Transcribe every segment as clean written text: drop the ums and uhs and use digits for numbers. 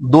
2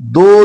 2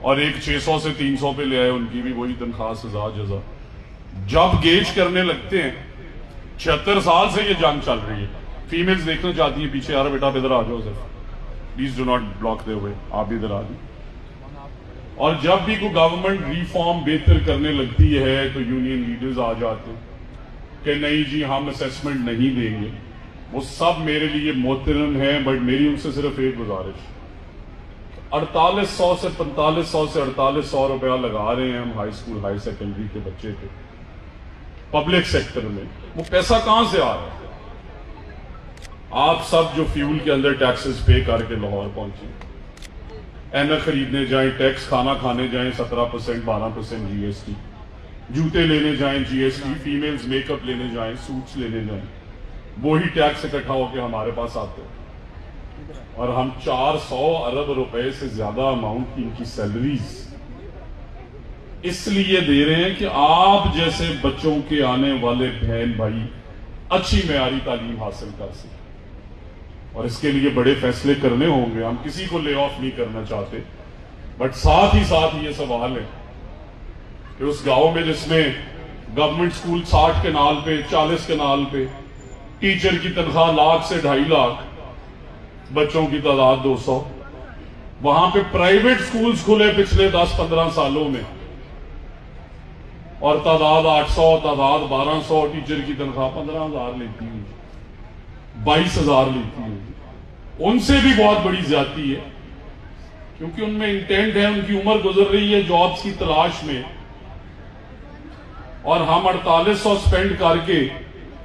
اور ایک 600 سے 300 پہ لے آئے, ان کی بھی وہی تنخواہ سزا جزا. جب گیج کرنے لگتے ہیں, 76 سال سے یہ جنگ چل رہی ہے. فیمیلز دیکھنا چاہتی ہیں پیچھے, یار بیٹا ادھر آ جاؤ سر, پلیز ڈو ناٹ بلاک دے ہوئے, آپ بھی ادھر آ جائیں. اور جب بھی کوئی گورنمنٹ ریفارم بہتر کرنے لگتی ہے تو یونین لیڈرز آ جاتے ہیں کہ نہیں جی ہم اسیسمنٹ نہیں دیں گے. وہ سب میرے لیے محترم ہیں, بٹ میری ان سے صرف ایک گزارش, 4800 سے 4500 سے 4800 روپیہ لگا رہے ہیں ہم ہائی اسکول ہائی سیکنڈری کے بچے پہ پبلک سیکٹر میں, وہ پیسہ کہاں سے آ رہا ہے؟ آپ سب جو فیول کے اندر ٹیکسز پے کر کے لاہور پہنچے, اینک خریدنے جائیں ٹیکس, کھانا کھانے جائیں 17% 12% جی ایس ٹی, جوتے لینے جائیں G S T, females make up لینے جائیں, سوٹس لینے جائیں, وہی ٹیکس اکٹھا ہو کے ہمارے پاس آتے ہیں. اور ہم 400 ارب روپے سے زیادہ اماؤنٹ کی ان کی سیلریز اس لیے دے رہے ہیں کہ آپ جیسے بچوں کے آنے والے بہن بھائی اچھی معیاری تعلیم حاصل کر سکیں. اور اس کے لیے بڑے فیصلے کرنے ہوں گے, ہم کسی کو لے آف نہیں کرنا چاہتے, بٹ ساتھ ہی ساتھ یہ سوال ہے کہ اس گاؤں میں جس میں گورنمنٹ سکول 60 کنال پہ 40 کنال پہ ٹیچر کی تنخواہ 1 لاکھ سے 2.5 لاکھ, بچوں کی تعداد 200, وہاں پہ پرائیویٹ سکولز کھلے پچھلے 10-15 سالوں میں اور تعداد 800, تعداد 1200, ٹیچر کی تنخواہ 15,000 لیتی ہوئی, 22,000 لیتی ہوئی. ان سے بھی بہت بڑی زیادتی ہے کیونکہ ان میں انٹینٹ ہے, ان کی عمر گزر رہی ہے جابز کی تلاش میں, اور ہم 4800 سپینڈ کر کے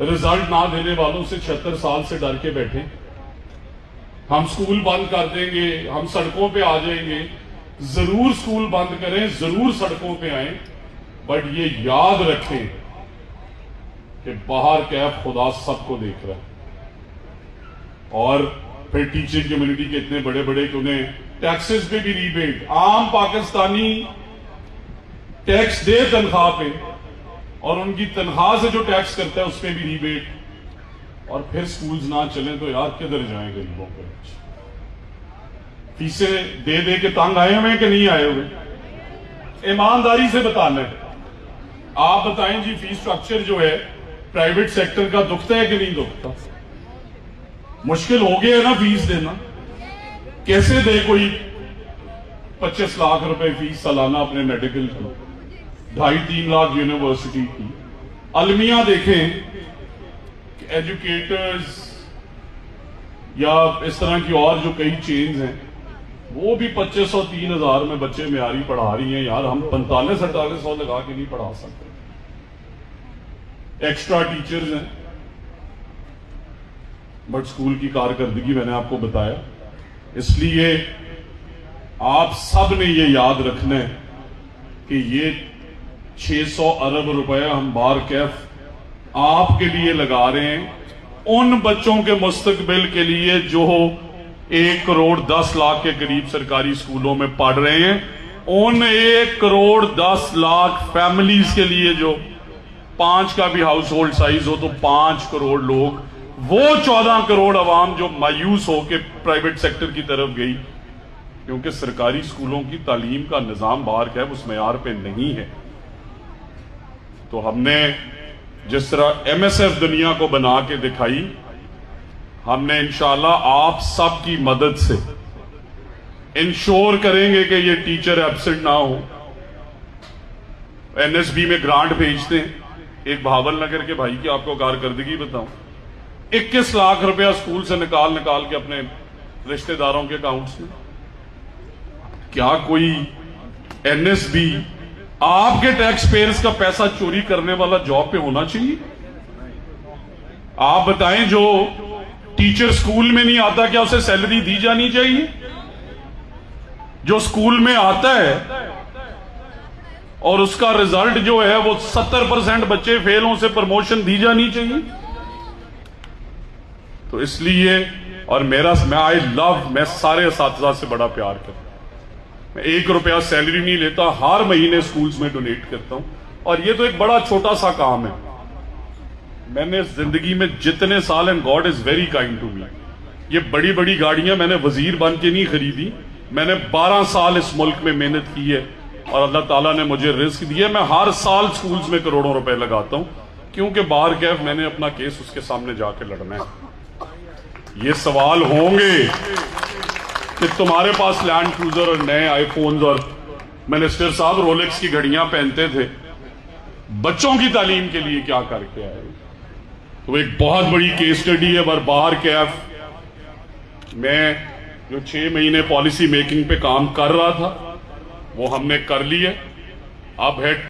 رزلٹ نہ دینے والوں سے 76 سال سے ڈر کے بیٹھے. ہم سکول بند کر دیں گے, ہم سڑکوں پہ آ جائیں گے. ضرور سکول بند کریں, ضرور سڑکوں پہ آئیں, بٹ یہ یاد رکھیں کہ باہر کیف خدا سب کو دیکھ رہا ہے. اور پھر ٹیچنگ کمیونٹی کے اتنے بڑے بڑے کہ انہیں ٹیکسز پہ بھی ریبیٹ, عام پاکستانی ٹیکس دے تنخواہ پہ اور ان کی تنخواہ سے جو ٹیکس کرتا ہے اس پہ بھی ریبیٹ, اور پھر سکولز نہ چلیں تو یار کدھر جائیں غریبوں کے بچے؟ فیسیں دے دے کے تنگ آئے ہوئے کہ نہیں آئے ہوئے؟ ایمانداری سے بتانا ہے. آپ بتائیں جی فیس سٹرکچر جو ہے پرائیویٹ سیکٹر کا دکھتا ہے کہ نہیں دکھتا؟ مشکل ہو گیا ہے نا فیس دینا. کیسے دے کوئی 25 لاکھ روپے فیس سالانہ اپنے میڈیکل کی, 2.5-3 لاکھ یونیورسٹی کی. المیہ دیکھیں کہ ایجوکیٹرز یا اس طرح کی اور جو کئی چینز ہیں وہ بھی 2500-3000 میں بچے معیاری پڑھا رہی ہیں. یار ہم 4500-4800 لگا کے نہیں پڑھا سکتے. ایکسٹرا ٹیچرز ہیں, بٹ سکول کی کارکردگی میں نے آپ کو بتایا. اس لیے آپ سب نے یہ یاد رکھنا ہے کہ یہ 600 ارب روپے ہم بار کیف آپ کے لیے لگا رہے ہیں, ان بچوں کے مستقبل کے لیے جو 1 کروڑ 10 لاکھ کے قریب سرکاری سکولوں میں پڑھ رہے ہیں, ان 1 کروڑ 10 لاکھ فیملیز کے لیے جو 5 کا بھی ہاؤس ہولڈ سائز ہو تو 5 کروڑ لوگ, وہ 14 کروڑ عوام جو مایوس ہو کے پرائیویٹ سیکٹر کی طرف گئی کیونکہ سرکاری سکولوں کی تعلیم کا نظام باہر کا ہے اس معیار پہ نہیں ہے. تو ہم نے جس طرح ایم ایس ایف دنیا کو بنا کے دکھائی, ہم نے انشاءاللہ آپ سب کی مدد سے انشور کریں گے کہ یہ ٹیچر ایبسنٹ نہ ہو. این ایس بی میں گرانٹ بھیجتے ہیں. ایک بھاول نگر کے بھائی کی آپ کو کارکردگی بتاؤں, 21 لاکھ روپیہ اسکول سے نکال کے اپنے رشتہ داروں کے اکاؤنٹس میں. کیا کوئی این ایس بی آپ کے ٹیکس پیئرز کا پیسہ چوری کرنے والا جاب پہ ہونا چاہیے؟ آپ بتائیں, جو ٹیچر سکول میں نہیں آتا کیا اسے سیلری دی جانی چاہیے؟ جو سکول میں آتا ہے اور اس کا رزلٹ جو ہے وہ 70% بچے فیل ہوں, سے پروموشن دی جانی چاہیے؟ تو اس لیے, اور میں سارے اساتذہ سے بڑا پیار کرتا ہوں. میں 1 روپیہ سیلری نہیں لیتا, ہر مہینے سکولز میں ڈونیٹ کرتا ہوں. اور یہ تو ایک بڑا چھوٹا سا کام ہے. میں نے زندگی میں جتنے سال, and God is very kind to me, یہ بڑی بڑی گاڑیاں میں نے وزیر بن کے نہیں خریدی, میں نے 12 سال اس ملک میں محنت کی ہے اور اللہ تعالیٰ نے مجھے رزق دیا. میں ہر سال سکولز میں کروڑوں روپے لگاتا ہوں کیونکہ بار کیف میں نے اپنا کیس اس کے سامنے جا کے لڑنا ہے. یہ سوال ہوں گے کہ تمہارے پاس لینڈ کروزر اور نئے آئی فونز اور منسٹر صاحب رولیکس کی گھڑیاں پہنتے تھے, بچوں کی تعلیم کے لیے کیا کر کے آئے. تو ایک بہت بڑی کیس سٹڈی ہے. بار کیف میں جو 6 مہینے پالیسی میکنگ پہ کام کر رہا تھا وہ ہم نے کر لی ہے. اب ہے